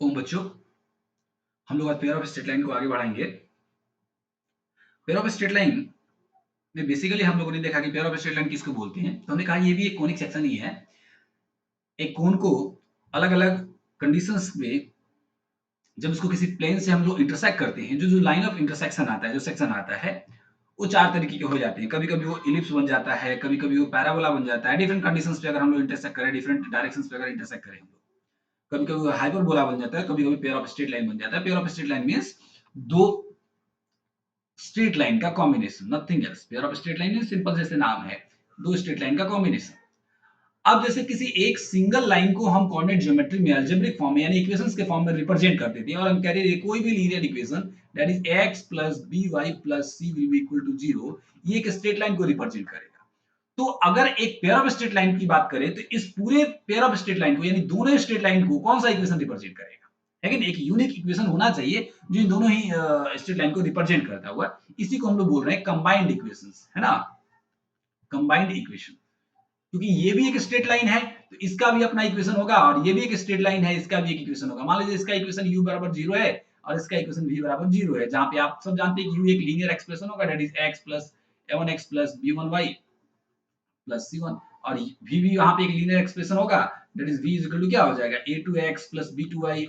तो बच्चों हम लोग आज पेयर ऑफ स्ट्रेट लाइन को आगे बढ़ाएंगे। पेयर ऑफ स्ट्रेट लाइन में बेसिकली हम लोगों ने देखा कि पेयर ऑफ स्ट्रेट लाइन किसको बोलते हैं, तो हमने कहा ये भी एक कोनिक सेक्शन ही है। एक कोन को अलग अलग कंडीशंस में जब उसको किसी प्लेन से हम लोग इंटरसेक्ट करते हैं, जो जो लाइन ऑफ इंटरसेक्शन आता है, जो सेक्शन आता है, वो चार तरीके के हो जाते हैं। कभी कभी वो इलिप्स बन जाता है, कभी कभी वो पैराबोला बन जाता है। डिफरेंट कंडीशंस पे अगर हम लोग इंटरसेक्ट करें, डिफरेंट डायरेक्शंस पे अगर इंटरसेक्ट करें हम लोग, कभी कभी वो हाइपरबोला बन जाता है, कभी कभी पेयर ऑफ स्ट्रेट लाइन बन जाता है। Pair of straight line means दो स्ट्रेट लाइन का combination, nothing else. Pair of straight line में सिंपल जैसे नाम है, दो स्ट्रेट लाइन का कॉम्बिनेशन। अब जैसे किसी एक सिंगल लाइन को हम कोऑर्डिनेट ज्योमेट्री में अलजेब्रिक फॉर्म में यानी इक्वेशंस के फॉर्म में रिप्रेजेंट करते थे और हम कह रहे थे कोई भी linear equation that is x plus by plus c will be equal to 0, ये एक स्ट्रेट लाइन को रिप्रेजेंट करेगा। तो अगर एक पेयर ऑफ स्ट्रेट लाइन की बात करें तो इस पूरे पेयर ऑफ स्ट्रेट लाइन को यानी दोनों स्ट्रेट लाइन को कौन सा इक्वेशन रिप्रेजेंट करेगा? लेकिन एक यूनिक इक्वेशन होना चाहिए जो इन दोनों ही स्ट्रेट लाइन को रिप्रेजेंट करता हुआ, इसी को हम लोग बोल रहे हैं कंबाइंड इक्वेशंस, है ना? कंबाइंड इक्वेशन, क्योंकि ये भी एक स्ट्रेट लाइन है तो इसका भी अपना इक्वेशन होगा और ये भी एक स्ट्रेट लाइन है, इसका भी एक इक्वेशन होगा। मान लीजिए इसका इक्वेशन u बराबर 0 है और इसका इक्वेशन v बराबर 0 है, जहां पे आप सब जानते हैं कि u एक लीनियर एक्सप्रेशन होगा that is x plus a1x plus b1y plus c1 और v भी वहां पे एक लीनियर एक्सप्रेशन होगा that is v equal to क्या हो जाएगा a2x plus b2y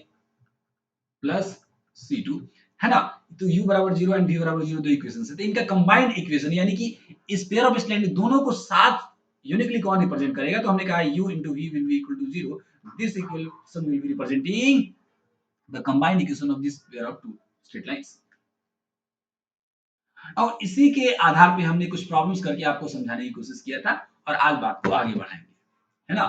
plus c2, है ना? तो u बराबर 0 एंड v बराबर 0 दो इक्वेशंस है, तो इनका कंबाइंड इक्वेशन यानी कि इस पेयर ऑफ स्ट्रेट दोनों को साथ यूनिकली कौन रिप्रेजेंट करेगा? तो हमने कहा u into v will be equal to 0. This equation will be representing the combined equation of this pair of two straight lines. और इसी के आधार पे हमने कुछ प्रॉब्लम्स करके आपको समझाने की कोशिश किया था और आज बात को आगे बढ़ाएंगे, है ना?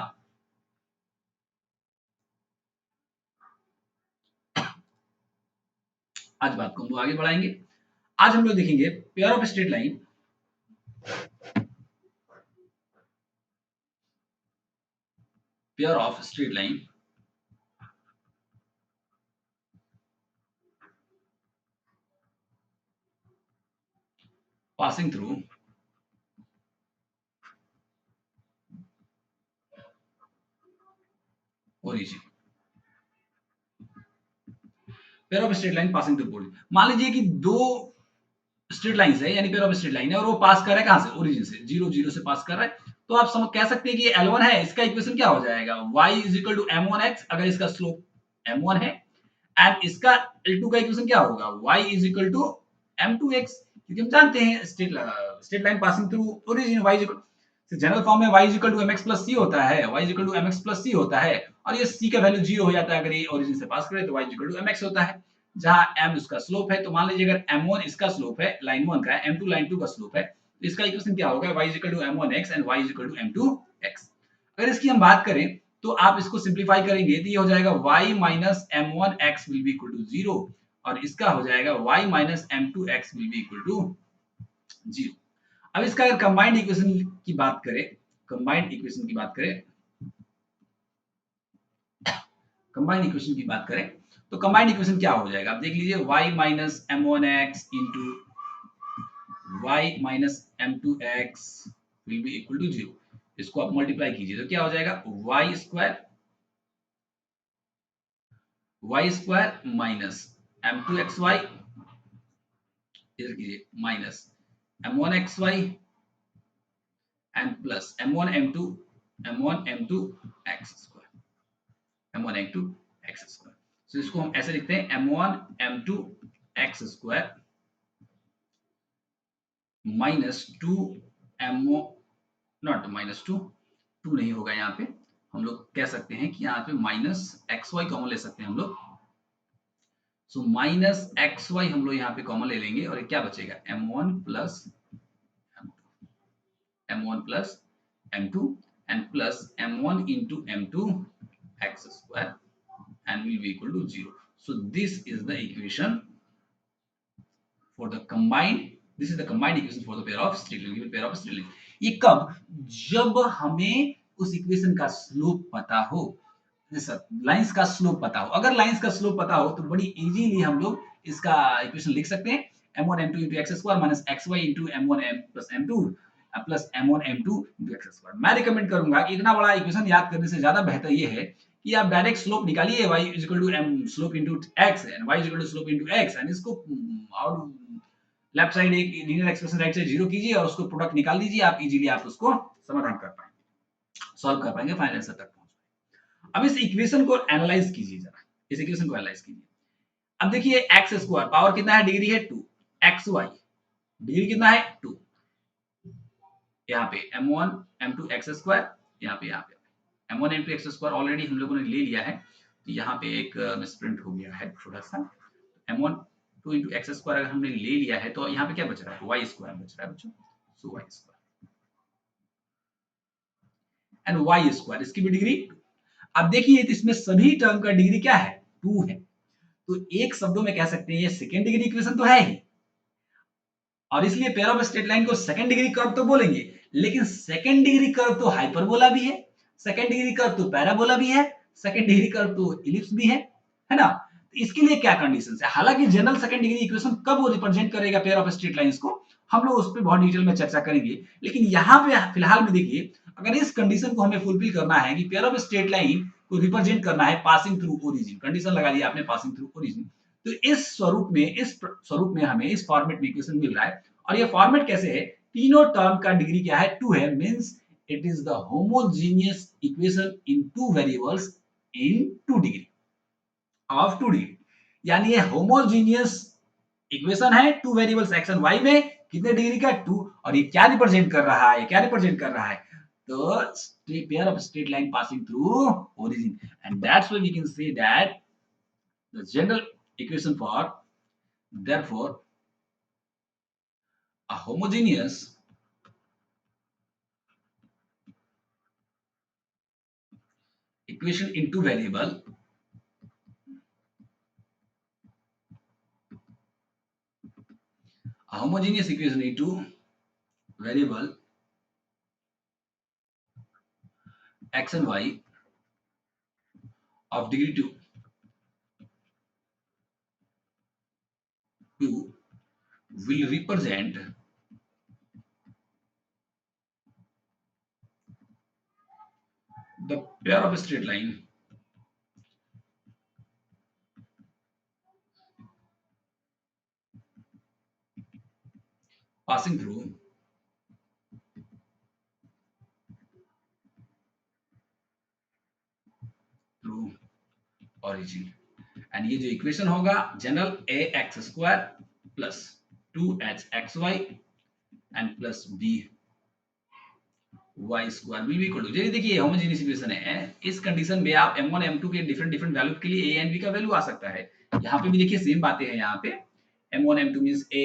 आज बात को हम लोग आगे बढ़ाएंगे। आज हम लोग देखेंगे pair of straight line passing through origin, pair of straight line passing through origin। मान लीजिए कि दो स्ट्रेट लाइन है यानी पेयर ऑफ स्ट्रेट लाइन है और वो पास कर रहा है कहां से? ओरिजिन से, 0 0 से पास कर रहा है। तो आप समझ कह सकते हैं कि L1 है, इसका इक्वेशन क्या हो जाएगा? y m1x, अगर इसका स्लोप m1 है, एंड इसका L2 का इक्वेशन क्या होगा? y m2x, क्योंकि हम जानते हैं straight line passing through origin y general form में y mx plus c होता है, y mx plus c होता है और ये c का वैल्यू 0 हो जाता है अगर ये ओरिजिन से पास करे तो y mx होता है, जहां m उसका स्लोप है। तो मान लीजिए अगर m1 इसका स्लोप है, लाइन 1 का है, m2 लाइन 2 का स्लोप है, तो इसका इक्वेशन क्या होगा? y m1x and y m2x। अगर इसकी हम बात करें तो आप इसको सिंपलीफाई करेंगे तो ये हो जाएगा y m1x will be equal to 0 और इसका हो जाएगा y m2x will be equal to 0। अब इसका अगर कंबाइंड इक्वेशन की बात करें, कंबाइंड इक्वेशन की बात करें, कंबाइंड इक्वेशन की बात करें तो कंबाइंड इक्वेशन क्या हो जाएगा? आप देख लीजिए y m1x into y m2x will be equal to 0। इसको आप मल्टीप्लाई कीजिए तो क्या हो जाएगा? y स्क्वायर माइनस m2xy, इधर कीजिए minus m1xy and plus m1 m2 x square, m1 m2 x square. तो इसको हम ऐसे लिखते हैं m1 m2 x square minus 2 m1, not minus 2 नहीं होगा, यहाँ पे हम लोग कह सकते हैं कि यहाँ पे माइनस xy कॉमन ले सकते हैं हम लोग। सो माइनस xy हम लोग यहाँ पे कॉमन ले लेंगे और क्या बचेगा? m1 plus m2 and plus m1 into m2 x square and will be equal to 0. So this is the equation for the combined, this is the combined equation for the pair of straight line, given pair of straight line। ये कब? जब हमें उस equation का slope पता हो, lines का slope पता हो। अगर लाइंस का स्लोप पता हो तो बड़ी इजीली हम लोग इसका इक्वेशन लिख सकते हैं m1 m2 into x square minus xy into m1 m plus m2 plus m1 m2 into x square। मैं रिकमेंड करूंगा कि इतना बड़ा इक्वेशन याद करने से ज्यादा बेहतर ये है कि आप डायरेक्ट स्लोप निकालिए y is equal to m slope into x and y is equal to slope into x and इसको और लेफ्ट साइड एक linear expression right side zero कीजिए और उसको प्रोडक्ट निकाल दीजिए, आप इजीली आप उसको समाधान कर पाएंगे, सॉल्व कर पाएंगे, फाइनल आंसर तक पहुंच पाएंगे। अब इस इक्वेशन को एनालाइज कीजिए जरा, इस इक्वेशन को एनालाइज कीजिए। अब देखिए एक्स स्क्वायर पावर कितना है, डिग्री है 2, एक्स वाई डिग्री कितना है 2, यहाँ पे m1 m2 x स्क्वायर, यहाँ पे m1 m2 x square already हम लोगों ने ले लिया है, तो यहाँ पे एक मिसप्रिंट हो गया है थोड़ा सा, m1 2 into x स्क्वायर अगर हमने ले लिया है तो यहाँ पे क्या बच रहा है, y स्क्वायर बच रहा है बच्चों, सो y square and y square इसकी भी डिग्री। अब देखिए इसमें सभी टर्म का डिग्री क्या है, 2 है, तो एक शब्दों में कह सकते हैं ये सेकेंड डिग्री इक्वेशन तो है ही, और इसलिए पेयर ऑफ स्ट्रेट लाइन को सेकंड डिग्री कर्व तो बोलेंगे, लेकिन सेकंड डिग्री कर्व तो हाइपरबोला भी है, सेकंड डिग्री कर्व तो पैराबोला भी है, सेकंड डिग्री कर्व तो इलिप्स भी है ना। तो इसके लिए क्या कंडीशंस है, हालांकि जनरल सेकंड डिग्री इक्वेशन कब वो रिप्रेजेंट करेगा पेयर ऑफ स्ट्रेट लाइंस को, हम लोग उस पर बहुत डिटेल में चर्चा करेंगे, लेकिन यहाँ पे फिलहाल में देखिए अगर इस कंडीशन को हमें फुलफिल करना है कि पेयर ऑफ स्ट्रेट लाइन को रिप्रेजेंट करना है पासिंग थ्रू ओरिजिन, कंडीशन लगा दी आपने पासिंग थ्रू ओरिजिन, तो इस स्वरूप में हमें इस फॉर्मेट में इक्वेशन मिल रहा है, और ये फॉर्मेट कैसे है, तीनों टर्म का डिग्री क्या है 2 है, means it is the homogeneous equation in two variables in 2 degree of 2 degree, यानी ये होमोजेनियस इक्वेशन है 2 वेरिएबल्स x एंड y में, कितने डिग्री का 2, और ये क्या रिप्रेजेंट कर रहा है, क्या रिप्रेजेंट कर रहा है, तो pair of straight line passing through origin, and that's why we can say that the general equation for therefore a homogeneous equation into variable a homogeneous equation into variable x and y of degree 2 will represent the pair of straight line passing through origin, and ये जो equation होगा general a x square plus 2hxy and plus b y square will be equal to, जैसे देखिए homogeneous equation है, इस condition में आप m1 m2 के डिफरेंट डिफरेंट वैल्यू के लिए a एंड b का वैल्यू आ सकता है, यहाँ पे भी देखिए सेम बातें हैं, यहाँ पे m1 m2 मींस a,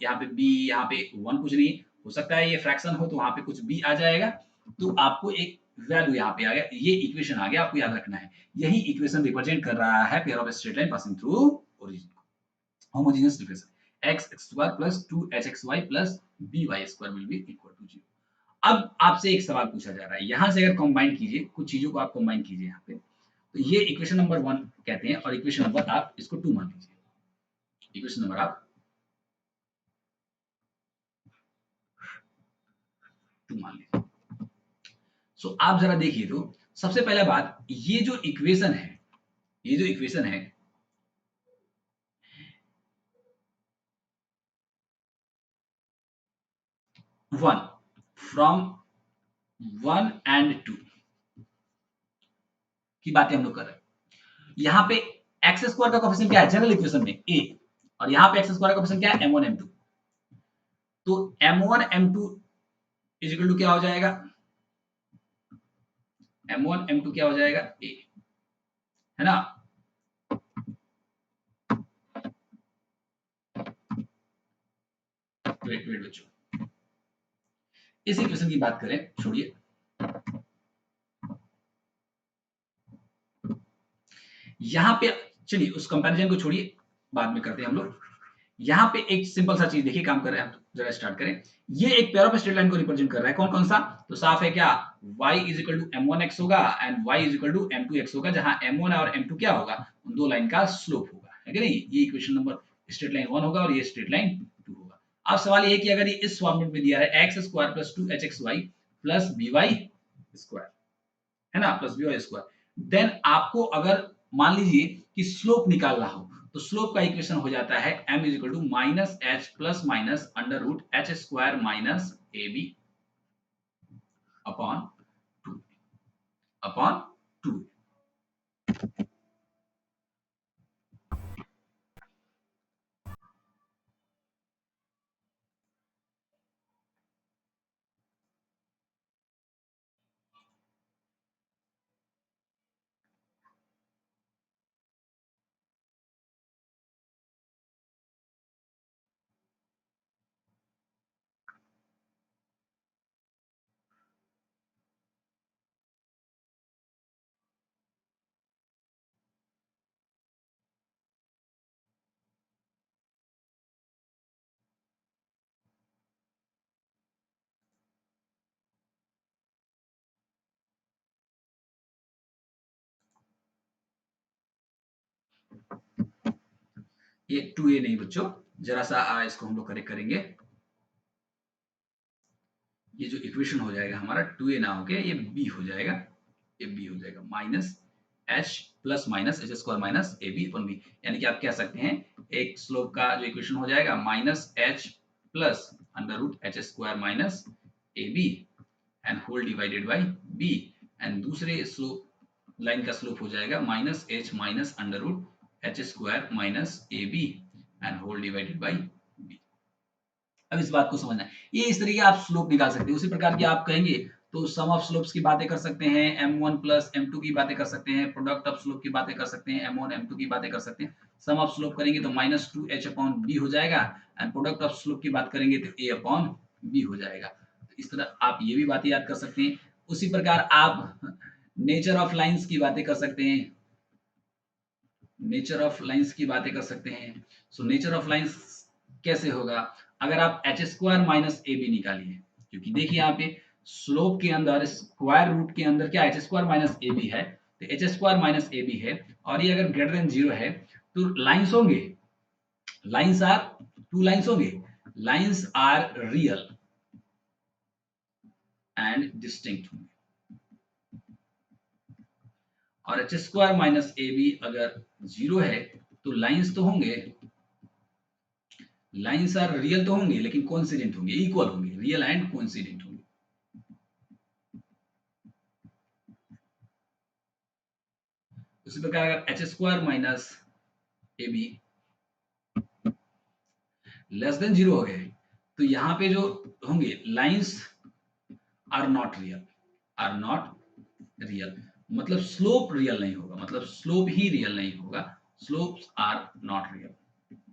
यहाँ पे b, यहाँ पे 1 कुछ नहीं हो सकता है, ये फ्रैक्शन हो तो वहां पे कुछ b आ जाएगा, तो आपको एक वैल्यू यहाँ पे आ गया, ये इक्वेशन आ गया, आपको याद रखना है, यही इक्वेशन रिप्रेजेंट कर रहा है pair of straight line passing through origin, homogeneous equation x square plus 2hxy plus by square will be equal to 0। अब आपसे एक सवाल पूछा जा रहा है, यहां से अगर कंबाइन कीजिए, कुछ चीजों को आप कंबाइन कीजिए यहाँ पे, तो ये इक्वेशन नंबर 1 कहते हैं, और इक्वेशन नंबर आप इसको 2 मान लीजिए, इक्वेशन नंबर आप 2 मान लीजिए। सो आप जरा देखिए, तो सबसे पहला बात, ये जो इक्वेशन है, ये जो इक्वेशन है, वन फ्रॉम 1 एंड 2 की बातें हम लोग कर रहे हैं, यहाँ पे एक्स स्क्वायर का कोफिशिएंट क्या है जनरल इक्वेशन में a, और यहाँ पे एक्स स्क्वायर का कोफिशिएंट क्या है m1 m2, तो m1 m2 is equal to क्या हो जाएगा, m1 m2 क्या हो जाएगा a, है ना, वेट वेट बच्चों, इस इक्वेशन की बात करें, छोड़िए, यहां पे चलिए उस कंपैरिजन को छोड़िए, बाद में करते हैं हम लोग, यहाँ पे एक सिंपल सा चीज देखिए काम कर रहे हैं, हम जरा स्टार्ट करें, ये एक पेयर ऑफ स्ट्रेट लाइन को रिप्रेजेंट कर रहा है, कौन कौन सा, तो साफ है क्या, y is equal to m1x होगा and y is equal to m2x होगा, जहां m1 और m2 क्या होगा, उन दो लाइन का स्लोप होगा, है कि नहीं, ये इक्वेशन नंबर स्ट्रेट लाइन 1 होगा और ये स्ट्रेट लाइन 2 होगा। अब सवाल ये है कि अगर ये इस फॉर्मेट में दिया है x square plus 2hxy plus by square, है ना, प्लस by स्क्वायर, देन आपको अगर मान लीजिए कि स्लोप निकालना हो तो स्लोप का इक्वेशन हो जाता है m is equal to minus h plus minus under root h square minus A b upon two upon two. ये 2a नहीं बच्चों, जरा सा इसको हम लोग करेक्ट करेंगे। ये जो इक्वेशन हो जाएगा हमारा 2a ना होके ये b हो जाएगा, ये b हो जाएगा minus h plus minus h square minus ए बी अपन बी, यानी कि आप कह सकते हैं एक स्लोप का जो इक्वेशन हो जाएगा minus h plus under root h square minus A b and whole divided by b, एंड दूसरे स्लोप लाइन का स्लोप हो जाएगा minus h minus under root h square minus A b and whole divided by b। अब इस बात को समझना है, ये इस तरीके आप स्लोप निकाल सकते हैं। उसी प्रकार की आप कहेंगे तो सम ऑफ स्लोप्स की बातें कर सकते हैं, m1 प्लस m2 की बातें कर सकते हैं, प्रोडक्ट ऑफ स्लोप की बातें कर सकते हैं, m1 m2 की बातें कर सकते हैं। सम ऑफ स्लोप करेंगे तो minus two h upon b हो जाएगा, एंड प्रोडक्ट ऑफ स्लोप की बात करेंगे तो a अपॉन बी हो जाएगा। तो इस तरह आप ये भी बातें याद कर सकते हैं। उसी प्रकार आप नेचर ऑफ लाइंस की बातें कर सकते हैं, नेचर ऑफ लाइंस की बातें कर सकते हैं। सो नेचर ऑफ लाइंस कैसे होगा, अगर आप एच स्क्वायर माइनस ए बी निकालिए, क्योंकि देखिए यहाँ पे स्लोप के अंदर स्क्वायर रूट के अंदर क्या एच स्क्वायर माइनस ए बी है, तो एच स्क्वायर माइनस ए बी है, और ये अगर ग्रेटर देन जीरो है तो लाइंस होंगे, लाइंस आर टू लाइंस होंगे, lines are real and distinct होंगे। और एच स्क्वायर माइनस ए बी अगर जीरो है तो लाइंस तो होंगे, लाइंस आर रियल तो होंगे लेकिन कोइंसिडेंट होंगे, इक्वल होंगे, रियल एंड कोइंसिडेंट होंगे। उसी प्रकार अगर एच स्क्वायर माइनस ए बी लेस देन जीरो हो गए तो यहां पे जो होंगे lines are not real, are not real, मतलब स्लोप रियल नहीं होगा, मतलब स्लोप ही रियल नहीं होगा, slopes are not real,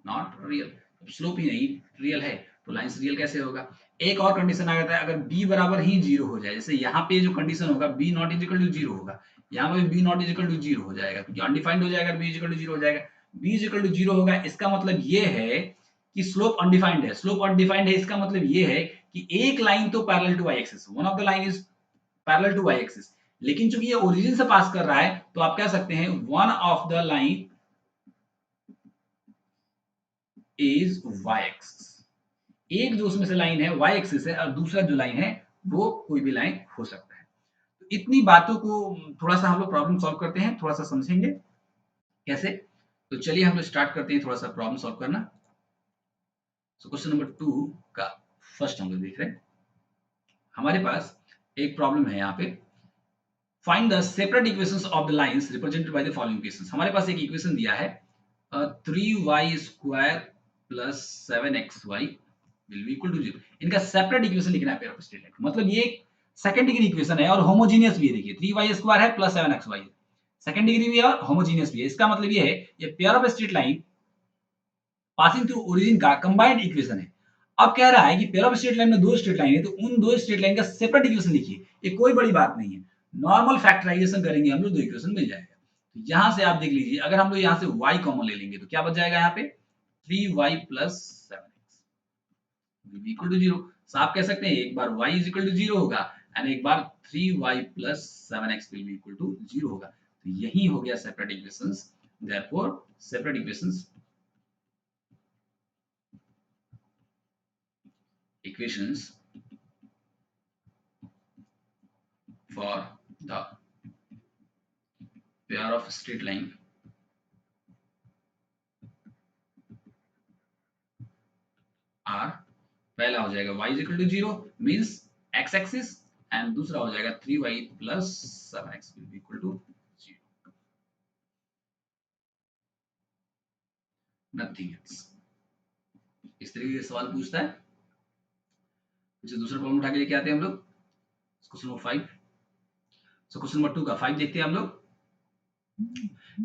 not real. Slope ही नहीं रियल है तो लाइंस रियल कैसे होगा। एक और कंडीशन आ जाता है, अगर b बराबर ही जीरो हो जाए, जैसे यहाँ पे जो कंडीशन होगा b not is equal to zero होगा, यहाँ पे b not is equal to zero हो जाएगा, क्योंकि अनडिफाइंड हो जाएगा, b is equal to zero हो जाएगा। b is equal to zero होगा, इसका मतलब ये है कि स्लोप अनडिफाइंड है, स्लोप अनडिफाइंड है, इसका मतलब ये है कि एक लाइन तो parallel to y axis, one of the line is parallel to y axis, लेकिन चूंकि ये ओरिजिन से पास कर रहा है तो आप कह सकते हैं one of the line is y axis, एक जो उसमें से लाइन है y एक्सिस है और दूसरा जो लाइन है वो कोई भी लाइन हो सकता है। तो इतनी बातों को थोड़ा सा हम लोग प्रॉब्लम सॉल्व करते हैं, थोड़ा सा समझेंगे कैसे। तो चलिए हम लोग स्टार्ट करते हैं थोड़ा सा प्रॉब्लम सॉल्व करना। सो क्वेश्चन नंबर 2 का फर्स्ट हम लोग देख रहे हैं। हमारे पास एक प्रॉब्लम है यहाँ पे, find the separate equations of the lines represented by the following equations. हमारे पास एक इक्वेशन दिया है 3y square plus 7xy will be equal to 0। इनका सेपरेट इक्वेशन लिखना है पेयर ऑफ स्ट्रेट लाइन, मतलब ये सेकंड डिग्री इक्वेशन है और होमोजेनियस भी है। देखिए 3y स्क्वायर है प्लस 7xy है, सेकंड डिग्री भी है और होमोजेनियस भी है। इसका मतलब ये है ये pair of straight line passing through origin का कंबाइंड इक्वेशन है। अब कह रहा है कि पेयर ऑफ स्ट्रेट लाइन में दो स्ट्रेट लाइन है तो उन दो स्ट्रेट लाइन का सेपरेट इक्वेशन लिखिए। ये कोई बड़ी बात नहीं है, नॉर्मल फैक्टराइजेशन करेंगे हम लोग, दो इक्वेशन मिल जाएगा। तो यहां से आप देख लीजिए, अगर हम लोग यहां से y कॉमन ले लेंगे तो क्या बच जाएगा यहाँ पे 3y plus 7x equal to 0। साफ कह सकते हैं एक बार y इज इक्वल टू 0 होगा एंड एक बार 3y plus 7x will be equal to 0 होगा। तो यही हो गया separate equations. Therefore separate equations for the pair of straight line are, पहला हो जाएगा y equal to 0 means x axis, and दूसरा हो जाएगा 3y plus 7x will equal to 0, nothing else. इस तरीके से सवाल पूछता है। फिर दूसरा प्रॉब्लम उठा के लेके आते हैं हम लोग, question number 5। So question number 2 का 5 देखते हैं हम लोग।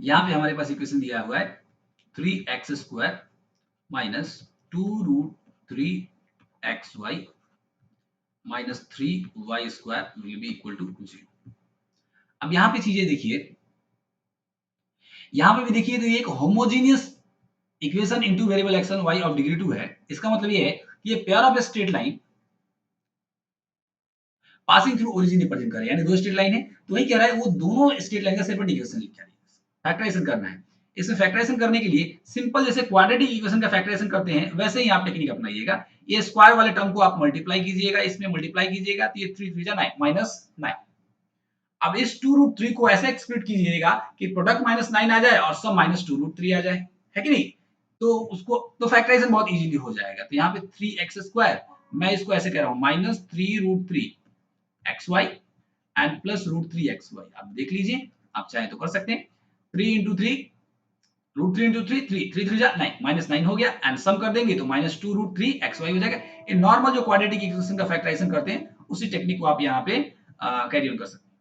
यहाँ पे हमारे पास इक्वेशन दिया हुआ है 3x square minus 2 root 3xy minus 3y square will be equal to 0। अब यहाँ पे चीजें देखिए, यहाँ पे भी देखिए तो ये एक homogeneous equation in two variable x and y of degree 2 है। इसका मतलब ये है कि ये pair of straight line passing through origin represent कर रहा है, यानी दो स्ट्रेट लाइन है तो वही कह रहा है वो दोनों स्ट्रेट लाइन का सेपरेट इक्वेशन लिखा है, फैक्टराइजेशन करना है। इसमें फैक्टराइजेशन करने के लिए सिंपल जैसे क्वाड्रेटिक इक्वेशन का फैक्टराइजेशन करते हैं वैसे ही आप टेक्निक अपनाइएगा। ये स्क्वायर वाले टर्म को आप मल्टीप्लाई कीजिएगा, इसमें मल्टीप्लाई कीजिएगा तो ये 3 3 जा 9 माइनस 9। अब इस 2 रूट 3 को ऐसे एक्सप्रेस कीजिएगा कि प्रोडक्ट माइनस 9 आ जाए और सब माइनस 2 रूट 3 आ जाए, है कि नहीं? तो उसको तो फैक्टराइजेशन बहुत इजीली हो जाएगा। तो यहाँ पे 3x स्क्वायर, मैं इसको ऐसे कह रहा हूँ minus 3 root 3 xy and plus root 3 xy। आप देख लीजिए, आप चाहे तो कर सकते हैं। 3 इंटू 3 रूट 3 इंटू 3 3 3 3 जा 9 माइनस 9 हो गया, एंड सम कर देंगे तो माइनस 2 रूट 3 xy हो जाएगा। ये नॉर्मल जो क्वाड्रेटिक इक्वेशन का फैक्टराइजेशन करते हैं उसी टेक्निक को आप यहाँ पे कैरी ऑन कर सकते हैं।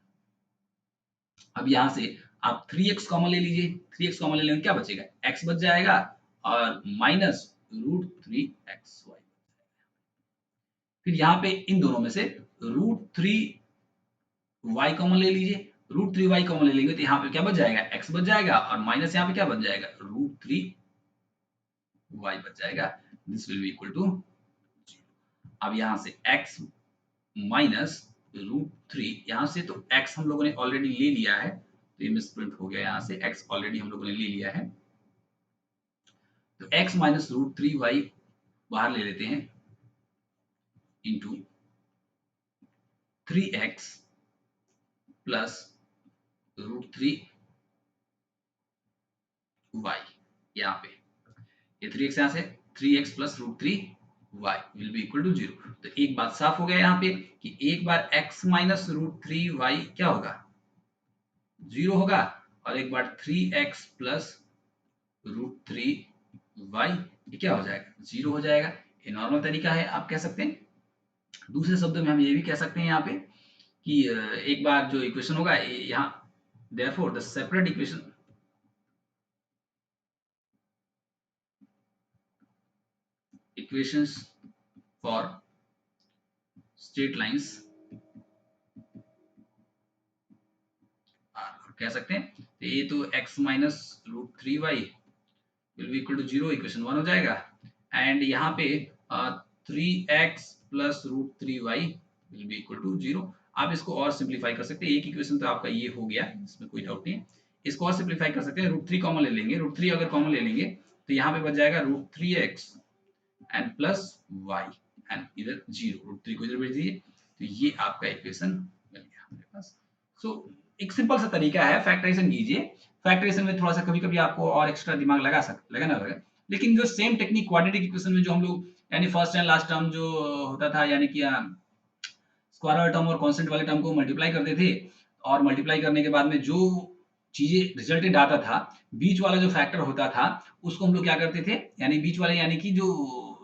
अब यहां से आप 3x कॉमन ले लीजिए, 3x कॉमन ले लेंगे क्या बचेगा, x बच जाएगा और माइनस रूट 3xy। फिर यहाँ पे इन दोनों में से रूट 3y कॉमन ले लीजिए, रूट 3y कॉमन ले लेंगे तो यहाँ पे क्या बच जाएगा, x बच जाएगा और माइनस यहाँ पे क्या बच जाएगा, रूट 3y बच जाएगा। This will be equal to 0। अब यहाँ से x माइनस रूट 3, यहाँ से तो x हम लोगों ने ऑलरेडी ले लिया है तो ये मिसप्रिंट हो गया, यहाँ से x ऑलरेडी हम लोगों ने ले लिया है तो x माइनस रूट 3y बाहर ले लेते हैं into 3x plus root 3y। यहाँ पे ये 3x यहाँ से 3x plus root 3y will be equal to 0। तो एक बात साफ हो गया यहाँ पे कि एक बार x माइनस रूट 3y क्या होगा, 0 होगा, और एक बार 3x प्लस रूट 3y ये क्या हो जाएगा, 0 हो जाएगा। ये नॉर्मल तरीका है, आप कह सकते हैं। दूसरे शब्दों में हम ये भी कह सकते हैं यहाँ पे कि एक बार जो इक्वेशन होगा यहाँ therefore the separate equations for straight lines कह सकते हैं। तो ये तो x minus root 3y will be equal to 0 equation 1 हो जाएगा, एंड यहाँ पे 3x plus root 3y will be equal to 0। आप इसको और सिंप्लीफाई कर सकते हैं, एक इक्वेशन तो आपका ये हो गया, इसमें कोई डाउट नहीं है। इसको और सिंप्लीफाई कर सकते हैं, रूट 3 कॉमन ले लेंगे, रूट 3 अगर कॉमन ले लेंगे तो यहाँ पे बच जाएगा root 3x and plus y and इधर 0, रूट 3 को इधर भेज दीजिए तो ये आपका इक्वेशन मिल गया हमारे पास। सो एक सिंपल सा तरीका है, फैक्टराइजेशन कीजिए। फैक्टराइजेशन में थोड़ा सा कभी-कभी आपको और एक्स्ट्रा दिमाग लगाना होगा, लेकिन जो सेम टेक्निक क्वाड्रेटिक इक्वेशन में जो हम लोग यानी फर्स्ट एंड लास्ट टर्म जो होता था, यानी कि स्क्वायर वाले टर्म और कांस्टेंट वाले टर्म को मल्टीप्लाई करते थे, और मल्टीप्लाई करने के बाद में जो चीजें रिजल्टेंट आता था, बीच वाला जो फैक्टर होता था उसको हम लोग क्या करते थे, यानी बीच वाले यानी कि जो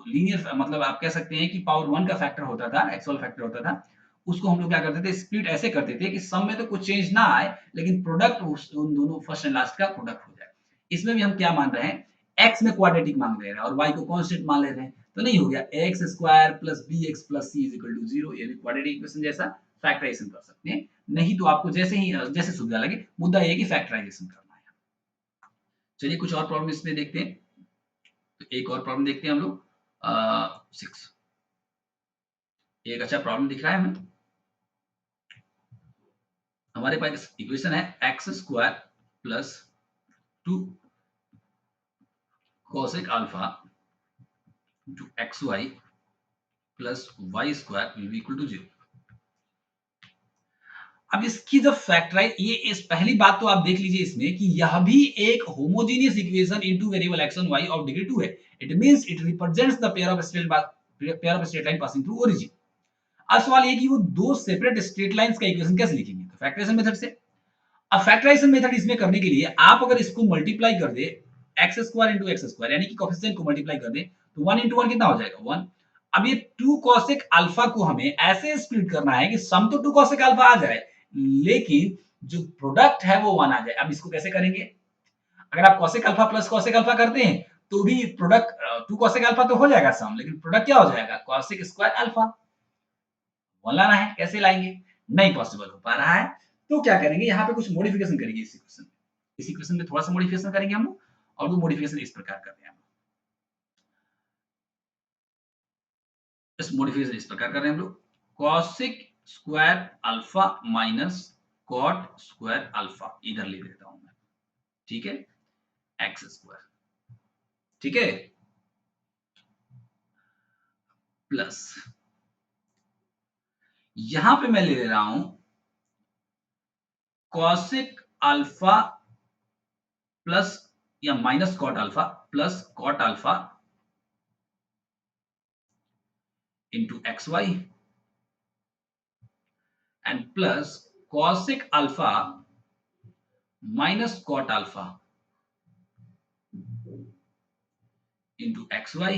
लीनियर मतलब आप कह सकते हैं कि पावर 1 का फैक्टर होता था, एक्स वाला फैक्टर होता था, उसको हम लोग क्या करते थे, स्प्लिट ऐसे करते थे कि सम में तो कुछ चेंज ना आए लेकिन प्रोडक्ट उन दोनों फर्स्ट एंड लास्ट का प्रोडक्ट हो जाए। इसमें भी हम क्या मान रहे हैं, x में क्वाड्रेटिक मान रहे हैं और y को कांस्टेंट मान ले रहे हैं, तो नहीं हो गया ax square plus bx plus c is equal to 0। ये भी क्वाड्रेटिक इक्वेशन जैसा फैक्टराइजेशन कर सकते हैं। नहीं तो आपको जैसे सुविधा लगे, मुद्दा ये है कि फैक्टराइजेशन करना है। चलिए कुछ और प्रॉब्लम इसमें देखते हैं। तो एक और प्रॉब्लम देखते हैं हम लोग 6। एक अच्छा प्रॉब्लम दिख रहा है हमें। हमारे पास इक्वेशन है x square plus 2 cosec alpha to x y plus y square will be equal to 0। अब इसकी जब फैक्टराइज ये इस पहली बात तो आप देख लीजिए इसमें कि यह भी एक homogeneous equation in two variable x और y ऑफ डिग्री 2 है। It means it represents the pair of straight line passing through origin. अब सवाल ये कि वो दो सेपरेट स्ट्रेट लाइंस का इक्वेशन कैसे लिखेंगे? तो फैक्टराइजेशन मेथड से। अब फैक्टराइजेशन मेथड इसमें करने के लिए आप अगर इसको मल्टीप्लाई कर दे x square into x square यानी कि कोफिशिएंट को मल्टीप्लाई कर दे तो 1 इंटू 1 कितना हो जाएगा 1। अब ये 2 कोसेक अल्फा को हमें ऐसे स्प्लिट करना है कि सम तो 2 कोसेक अल्फा आ जाए लेकिन जो प्रोडक्ट है वो 1 आ जाए। अब इसको कैसे करेंगे? अगर आप cosec alpha plus cosec alpha करते हैं तो भी प्रोडक्ट 2 कोसेक अल्फा तो हो जाएगा सम, लेकिन प्रोडक्ट क्या हो जाएगा कोसेक स्क्वायर अल्फा। लाना है कैसे लाएंगे? नहीं पॉसिबल हो पा रहा है तो क्या करेंगे यहाँ पे कुछ मॉडिफिकेशन करेंगे इस इक्वेशन में थोड़ा सा मॉडिफिकेशन करेंगे हम लोग और वो मॉडिफिकेशन इस प्रकार कर रहे हैं। इस मॉडिफिकेशन इस प्रकार कर रहे हैं हम लोग cosec square alpha minus cot square alpha इधर ले लेता हूं मैं, ठीक है, एक्स स्क्वायर, ठीक है, प्लस यहां पे मैं ले रहा हूं कॉसिक अल्फा प्लस या minus cot alpha plus cot alpha into xy and plus cosec alpha minus cot alpha into xy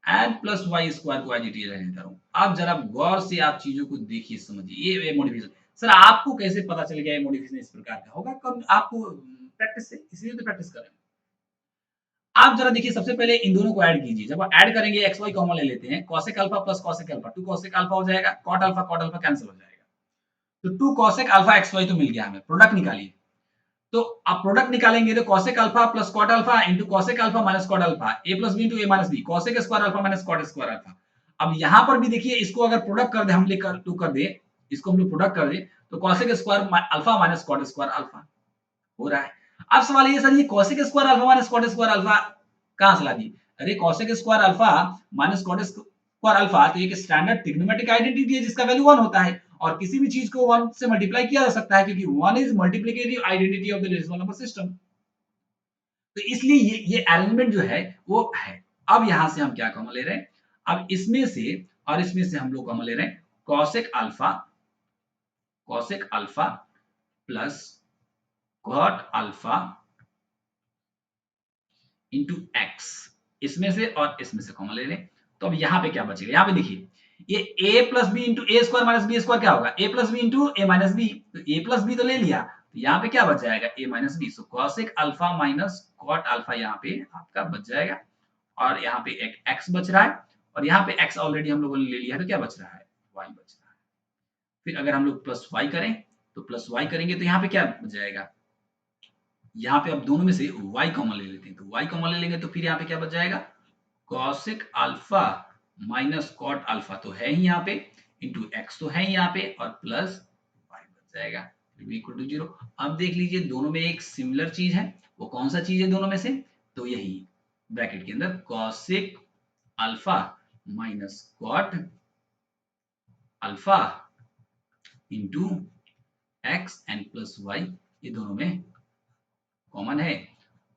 and plus y square को एज इट इज रहने दे रहा हूं। अब जरा गौर से आप चीजों को देखिए समझिए ये मॉडिफिकेशन। सर आपको कैसे पता चल गया ये मॉडिफिकेशन इस प्रकार का होगा? कब आपको प्रैक्टिस से, इसलिए तो प्रैक्टिस कर रहे हैं। आप जरा देखिए सबसे पहले इन दोनों को ऐड कीजिए। जब ऐड करेंगे एक्स वाई कॉमन ले लेते हैं cosec alpha plus cosec alpha 2 cosec alpha हो जाएगा, cot अल्फा कैंसिल हो जाएगा तो 2 cosec अल्फा xy तो मिल गया हमें। प्रोडक्ट निकालिए तो आप प्रोडक्ट निकालेंगे तो cosec alpha plus cot alpha into cosec alpha minus cot alpha a plus b into a minus b cosec square alpha minus cot square alpha. अब यहां पर भी देखिए इसको अगर प्रोडक्ट कर दे हम लेकर टू कर दे इसको हम लोग प्रोडक्ट कर दे तो cosec square alpha minus cot square alpha हो रहा है। अब सवाल ये सर ये cosec square alpha minus cot square alpha कहां से ला दी? अरे cosec square alpha minus cot square alpha तो एक स्टैंडर्ड ट्रिग्नोमेट्रिक आइडेंटिटी है जिसका वैल्यू 1 होता है और किसी भी चीज को 1 से मल्टीप्लाई किया जा सकता है क्योंकि 1 is multiplicative identity of the rational number system. तो इसलिए ये अरेंजमेंट जो है वो है। अब यहां से हम क्या कॉमन ले रहे हैं? अब इसमें से और इसमें से हम लोग कॉमन ले रहे हैं cosec alpha plus cot alpha into x, इसमें से और इसमें से कॉमन ले लें तो अब यहाँ पे क्या बचेगा? यहाँ पे देखिए ये a plus b into a square minus b square क्या होगा? a plus b into a minus b, तो a प्लस बी तो ले लिया तो यहाँ पे क्या बच जाएगा? a minus b. So cosec alpha minus cot alpha यहाँ पे आपका बच जाएगा और यहाँ पे एक x बच रहा है और यहाँ पे x ऑलरेडी हम लोगों ने ले लिया है तो क्या बच रहा है? y बच रहा है। फिर अगर हम लोग प्लस y करें तो प्लस y करेंगे तो यहाँ पे क्या बच जाएगा? यहाँ पे अब दोनों में से y कॉमन ले लेते हैं तो y कॉमन ले लेंगे तो फिर यहाँ पे क्या बच जाएगा? cosec alpha minus cot alpha तो है ही यहाँ पे इंटू एक्स तो है ही यहाँ पे और प्लस y बच जाएगा इक्वल टू 0। अब देख लीजिए दोनों में एक सिमिलर चीज है, वो कौन सा चीज है दोनों में से? तो यही ब्रैकेट के अंदर cosec alpha minus cot alpha into x and plus y, ये दोनों में कॉमन है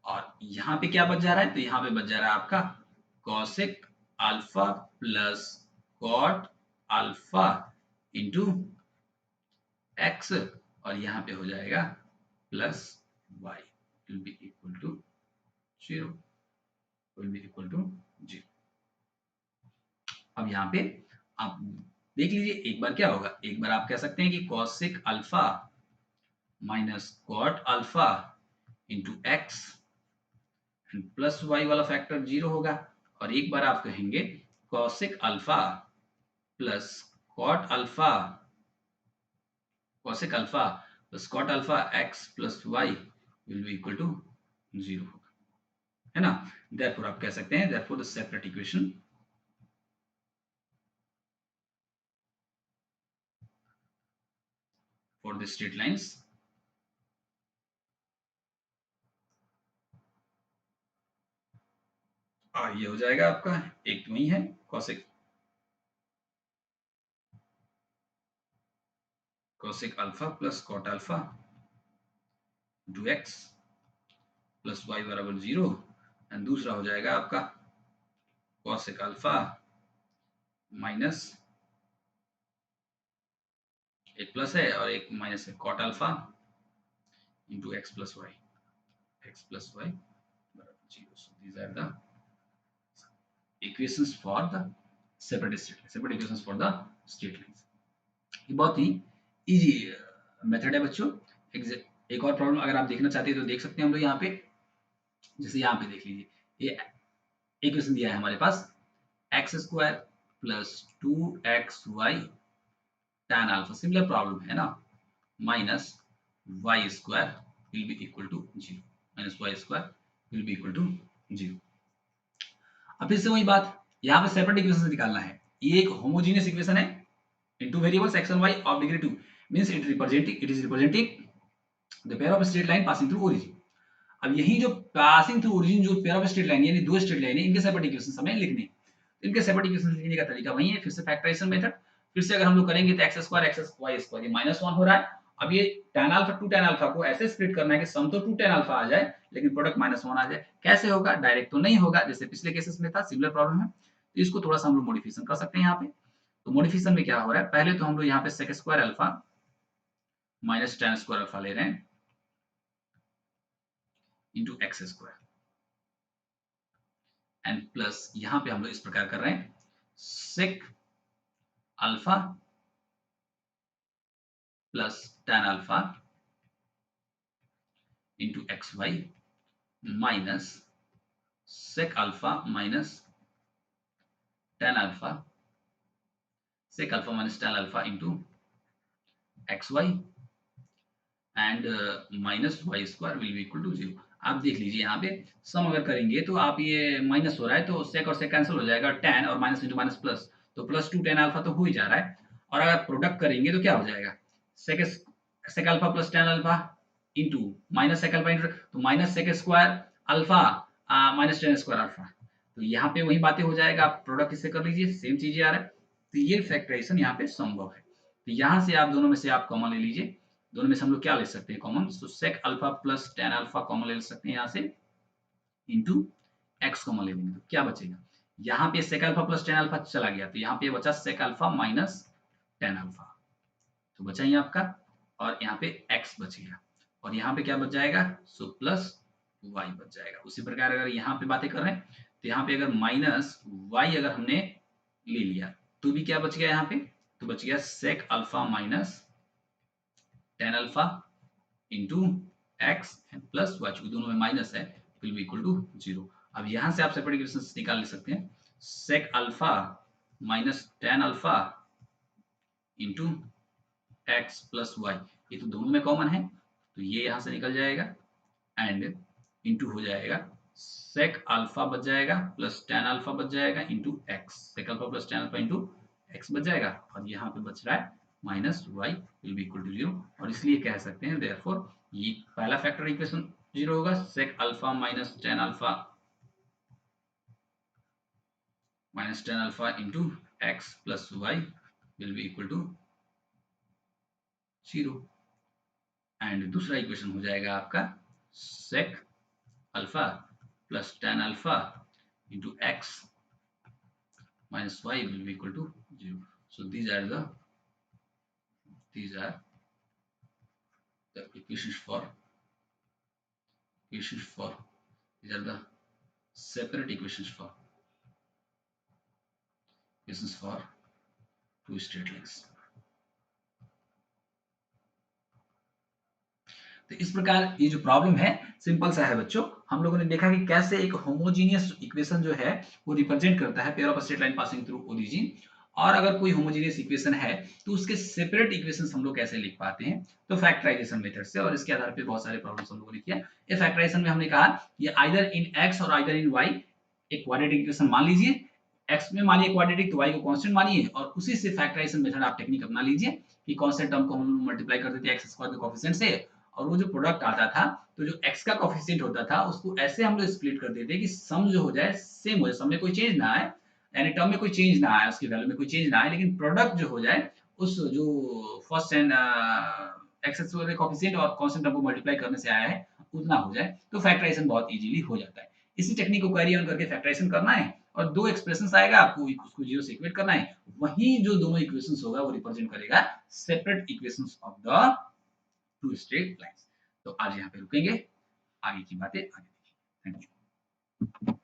और यहाँ पे क्या बच जा रहा है? तो यहाँ पे बच जा रहा है आपका cosec alpha plus cot alpha into x और यहाँ पे हो जाएगा plus y will be equal to 0, will be equal to 0। अब यहाँ पे आप देख लीजिए एक बार क्या होगा, एक बार आप कह सकते हैं कि cosec alpha minus cot alpha into x and plus y वाला फैक्टर 0 होगा और एक बार आप कहेंगे cosec alpha plus cot alpha cosec alpha plus cot alpha x plus y will be equal to 0 होगा, है ना। देयरफॉर आप कह सकते हैं therefore the separate equation for the straight lines ये हो जाएगा आपका एक तो वही है cosec cosec alpha plus cot alpha into x plus y बराबर 0 एंड दूसरा हो जाएगा आपका cosec अल्फा माइनस एक प्लस है और एक माइनस है cot alpha into x plus y बराबर 0. So these are the equations for the separate equations for the straight lines. ये बहुत ही इजी मेथड है बच्चों. एक और प्रॉब्लम अगर आप देखना चाहते हैं तो देख सकते हैं हम लोग यहाँ पे. जैसे यहाँ पे देख लीजिए, ये इक्वेशन दिया है हमारे पास x square plus 2xy tan alpha. Similar problem है ना. Minus y square will be equal to 0. Minus y square will be equal to 0. अब फिर से वही बात, यहाँ पे सेपरेट इक्वेशन निकालना है. ये एक होमोजेनियस इक्वेशन है in two variables x and y of degree 2 means it is representing the pair of straight line passing through origin. अब यही जो passing through origin जो pair of straight line यानी दो स्ट्रेट लाइन है, इनके separate equation हमें लिखने हैं. इनके सेपरेट इक्वेशन लिखने का तरीका वही है, फिर से फैक्टराइजेशन मेथड. फिर से अगर हम लोग करेंगे तो x square x y square ये -1 हो रहा है. अब ये tan अल्फा 2 tan अल्फा को ऐसे स्प्लिट करना है कि सम तो 2 tan अल्फा आ जाए लेकिन प्रोडक्ट -1 आ जाए. कैसे होगा? डायरेक्ट तो नहीं होगा जैसे पिछले केसेस में था. सिमिलर प्रॉब्लम है तो इसको थोड़ा सा हम लोग मॉडिफिकेशन कर सकते हैं यहाँ पे. तो मॉडिफिकेशन में क्या हो रहा है, पहले तो हम लोग यहाँ पे sec square alpha minus tan square alpha ले रहे हैं into x square and plus यहाँ पे हम लोग इस प्रकार कर रहे हैं sec alpha plus tan alpha into x y minus sec alpha minus tan alpha sec alpha minus tan alpha into x y and minus y square will be equal to 0. आप देख लीजिए यहाँ पे सम अगर करेंगे तो आप ये माइनस हो रहा है तो sec और sec कैंसिल हो जाएगा, tan और माइनस इंटू माइनस प्लस तो प्लस 2 tan अल्फा तो हो ही जा रहा है. और अगर प्रोडक्ट करेंगे तो क्या हो जाएगा, sec alpha plus tan alpha into minus sec alpha into तो minus sec square alpha minus tan square alpha. तो यहाँ पे वही बातें हो जाएगा, आप प्रोडक्ट इससे कर लीजिए, सेम चीजें आ रहा है. तो ये फैक्टराइजेशन यहाँ पे संभव है. तो यहाँ से आप दोनों में से आप कॉमन ले लीजिए. दोनों में से हम लोग क्या ले सकते हैं कॉमन, तो sec alpha plus tan alpha common ले सकते हैं यहाँ से इंटू x कॉमन ले लेंगे तो क्या बचेगा, यहाँ पे sec alpha plus tan alpha चला गया तो यहाँ पे बचा sec alpha minus tan alpha तो बचा ही आपका, और यहाँ पे x बच गया और यहाँ पे क्या बच जाएगा, सो प्लस y बच जाएगा. उसी प्रकार अगर यहाँ पे बातें कर रहे हैं तो यहाँ पे अगर माइनस y अगर हमने ले लिया तो भी क्या बच गया, यहाँ पे तो बच गया sec alpha minus tan alpha into x plus y, चूंकि दोनों में माइनस है विल बी इक्वल टू 0. अब यहां से आप सेपरेट इक्वेशंस निकाल सकते हैं sec alpha minus tan alpha into x plus y, ये तो दोनों में कॉमन है तो ये यहां से निकल जाएगा एंड इंटू हो जाएगा sec अल्फा बच जाएगा प्लस tan अल्फा बच जाएगा into x, sec alpha plus tan alpha into x बच जाएगा और यहाँ पे बच रहा है minus y will be equal to 0. और इसलिए कह सकते हैं देयरफॉर ये पहला फैक्टर इक्वेशन 0 होगा, sec alpha minus tan alpha into x plus y will be equal to 0. And दूसरा इक्वेशन हो जाएगा आपका sec alpha plus tan alpha into x minus y will be equal to 0. So these are the equations for these are the separate equations for two straight lines. तो इस प्रकार ये जो problem है सिंपल सा है बच्चों. हम लोगों ने देखा कि कैसे एक होमोजेनियस इक्वेशन जो है वो रिप्रेजेंट करता है pair of straight line passing through origin. और अगर कोई होमोजेनियस इक्वेशन है तो उसके सेपरेट इक्वेशंस हम लोग कैसे लिख पाते हैं, तो फैक्टराइजेशन मेथड से. और इसके आधार पे बहुत सारे प्रॉब्लम्स हम लोगों ने किया. ये फैक्टराइजेशन में हमने कहा ये आइदर इन x और आइदर इन y एक क्वाड्रेटिक इक्वेशन मान लीजिए, x में मानिए क्वाड्रेटिक तो y को कांस्टेंट मानिए और उसी से फैक्टराइजेशन मेथड आप टेक्निक अपना लीजिए कि कांस्टेंट टर्म को हम मल्टीप्लाई कर देते हैं x स्क्वायर के कोएफिशिएंट से और वो जो प्रोडक्ट आता था तो जो x का कोएफिशिएंट होता था उसको ऐसे हम लोग स्प्लिट कर देते कि सम जो हो जाए सेम हो जाए, सम में कोई चेंज ना आए यानी टर्म में कोई चेंज ना आए, उसकी वैल्यू में कोई चेंज ना आए लेकिन प्रोडक्ट जो हो जाए उस जो फर्स्ट एंड एक्सेस वाले कोएफिशिएंट और कांस्टेंट टर्म को मल्टीप्लाई करने से आया है, उतना हो जाए, तो फैक्टराइज़ेशन बहुत ईज़िली हो जाता है। इसी टेक्निक को कैरी ऑन करके फैक्टराइज़ेशन करना है और 2 एक्सप्रेशंस आएगा, आपको उसको 0 से इक्वेट करना है। वही जो दोनों इक्वेशंस होगा वो रिप्रेजेंट करेगा separate equations of the 2 straight lines. तो आज यहाँ पे रुकेंगे, आगे की बातें आगे देखेंगे। Thank you.